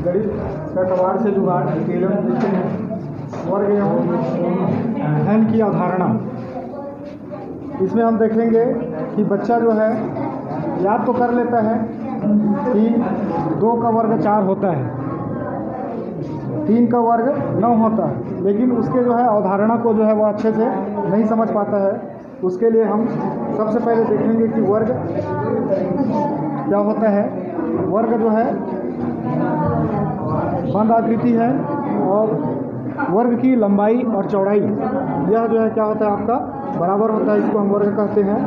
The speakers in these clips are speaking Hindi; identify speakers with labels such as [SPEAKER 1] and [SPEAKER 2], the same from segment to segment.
[SPEAKER 1] गणित का कबाड़ से जुगाड़ केवल देखते हैं वर्ग एवं घन की अवधारणा। इसमें हम देखेंगे कि बच्चा जो है याद तो कर लेता है कि 2 का वर्ग 4 होता है, 3 का वर्ग 9 होता है, लेकिन उसके जो है अवधारणा को जो है वो अच्छे से नहीं समझ पाता है। उसके लिए हम सबसे पहले देखेंगे कि वर्ग क्या होता है। वर्ग जो है बंद आकृति है और वर्ग की लंबाई और चौड़ाई यह जो है क्या होता है आपका बराबर होता है, इसको हम वर्ग कहते हैं।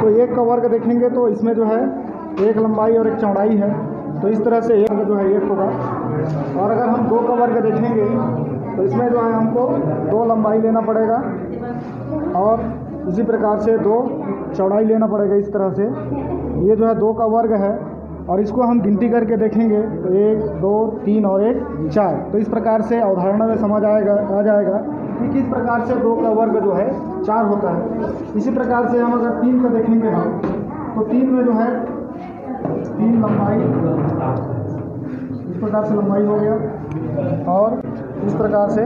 [SPEAKER 1] तो 1 का वर्ग देखेंगे तो इसमें जो है 1 लंबाई और 1 चौड़ाई है, तो इस तरह से 1 जो है 1 होगा। और अगर हम 2 का वर्ग देखेंगे तो इसमें जो है हमको 2 लंबाई लेना पड़ेगा और इसी प्रकार से 2 चौड़ाई लेना पड़ेगा। इस तरह से ये जो है 2 का वर्ग है और इसको हम गिनती करके देखेंगे तो 1 2 3 और 1 4। तो इस प्रकार से अवधारणा में समझ आ जाएगा कि किस प्रकार से 2 का वर्ग जो है 4 होता है। इसी प्रकार से हम अगर 3 का देखेंगे हम तो 3 में जो है 3 लंबाई, इस प्रकार से लंबाई हो गया और इस प्रकार से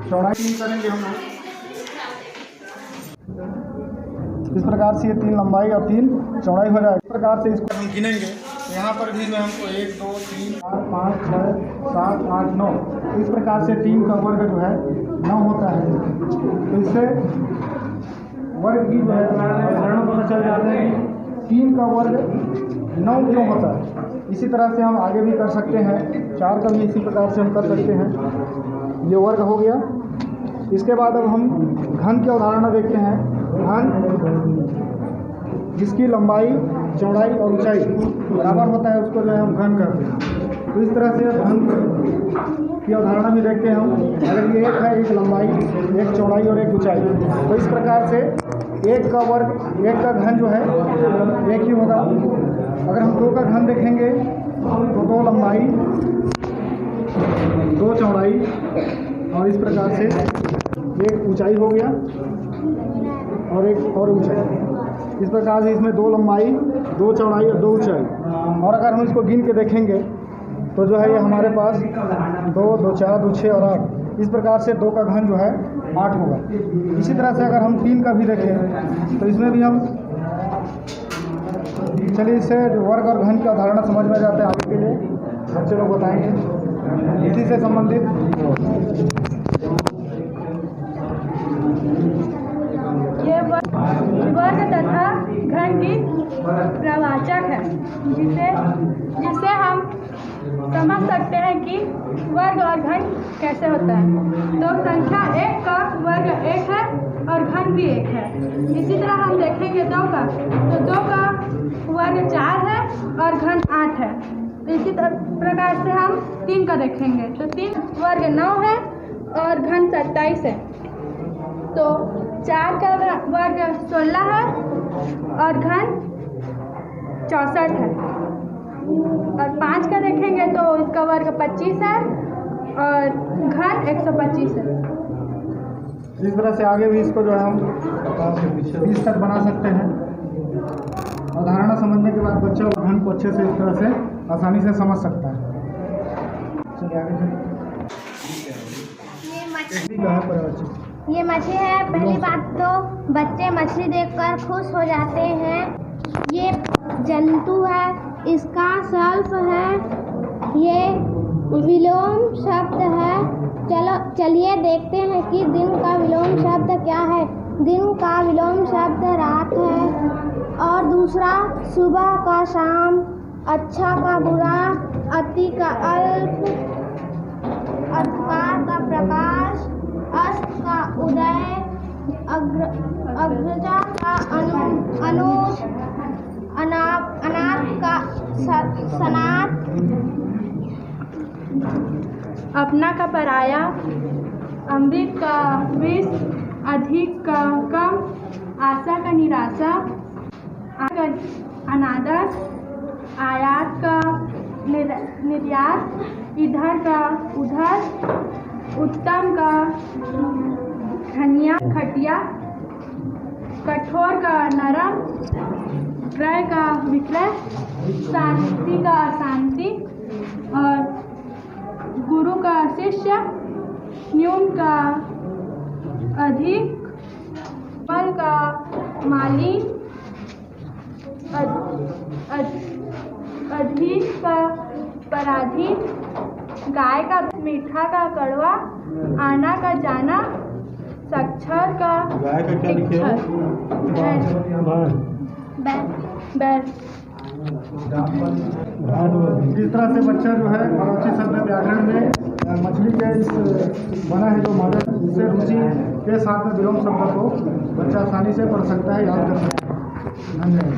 [SPEAKER 1] चौड़ाई 3 करेंगे हम लोग। इस प्रकार से ये 3 लंबाई और 3 चौड़ाई हो जाएगी। इस प्रकार से इसको हम गिनेंगे तो यहाँ पर भी जो हमको 1 2 3 4 5 6 7 8 9, इस प्रकार से 3 का वर्ग जो है 9 होता है। तो इससे वर्ग की जो है अवधारणा पता चल जाता है कि 3 का वर्ग 9 क्यों होता है। इसी तरह से हम आगे भी कर सकते हैं, 4 का भी इसी प्रकार से हम कर सकते हैं। ये वर्ग हो गया। इसके बाद अब हम घन की अवधारणा देखते हैं। घन जिसकी लंबाई चौड़ाई और ऊंचाई बराबर होता है उसको जो है हम घन कहते हैं। तो इस तरह से घन की अवधारणा भी देखते हैं हम। अगर ये 1 है, 1 लंबाई 1 चौड़ाई और 1 ऊंचाई, तो इस प्रकार से 1 का वर्ग 1 का घन जो है 1 ही होगा। अगर हम 2 का घन देखेंगे तो 2 लंबाई 2 चौड़ाई और इस प्रकार से 1 ऊंचाई हो गया और 1 और ऊंचाई। इस प्रकार से इसमें 2 लंबाई 2 चौड़ाई और 2 ऊंचाई। और अगर हम इसको गिन के देखेंगे तो जो है ये हमारे पास 2 2 4 2 6 और 8, इस प्रकार से 2 का घन जो है 8 होगा। इसी तरह से अगर हम 3 का भी देखें तो इसमें भी हम चलिए इससे वर्ग और घन की अवधारणा समझ में जाते हैं। आगे के लिए बच्चे लोग बताएंगे इसी से संबंधित।
[SPEAKER 2] ये वर्ग तथा घन की प्रवाचक है जिससे हम समझ सकते हैं कि वर्ग और घन कैसे होता है। तो संख्या 1 का वर्ग 1 है और घन भी 1 है। इसी तरह हम देखेंगे 2 का, तो 2 का वर्ग 4 है और घन 8 है। तो इसी प्रकार से हम 3 का देखेंगे तो 3 वर्ग 9 है और घन 27 है। तो 4 का वर्ग 16 है और घन 64 है। और 5 का देखेंगे तो इसका वर्ग 25 है और घन 125 है।
[SPEAKER 1] इस तरह से आगे भी इसको जो है हम 20 तक बना सकते हैं। अवधारणा समझने के बाद बच्चा घन को अच्छे से इस तरह से आसानी से समझ सकता है। चलिए आगे
[SPEAKER 3] ये मछली है। पहली बात तो बच्चे मछली देखकर खुश हो जाते हैं। ये जंतु है, इसका सल्फ है, ये विलोम शब्द है। चलिए देखते हैं कि दिन का विलोम शब्द क्या है। दिन का विलोम शब्द रात है और दूसरा सुबह का शाम, अच्छा का बुरा, अति का अल्प, अंधकार का प्रकाश, अस्त का उदय, अग्रजा का अनुज, अनाथ का सनात,
[SPEAKER 2] अपना का पराया, अमृत का विष, अधिक का कम, आशा का निराशा, अनादर, आयात का निर्यात, इधर का उधर, उत्तम का खटिया, कठोर का नरम, क्रय का विक्रय, शांति का अशांति और गुरु का शिष्य, न्यून का अधिक, फल का माली, अधीन का पराधीन, गाय का मीठा का कड़वा, आना का जाना, साक्षर का
[SPEAKER 1] गाय का क्या लिखे हो?
[SPEAKER 2] बैल।
[SPEAKER 1] इस तरह से बच्चा जो है मराठी शब्द व्याकरण में मछली के इस बना है जो मदद इससे रुचि के साथ में विलोम शब्द को बच्चा आसानी से पढ़ सकता है, याद कर सकता है। धन्यवाद।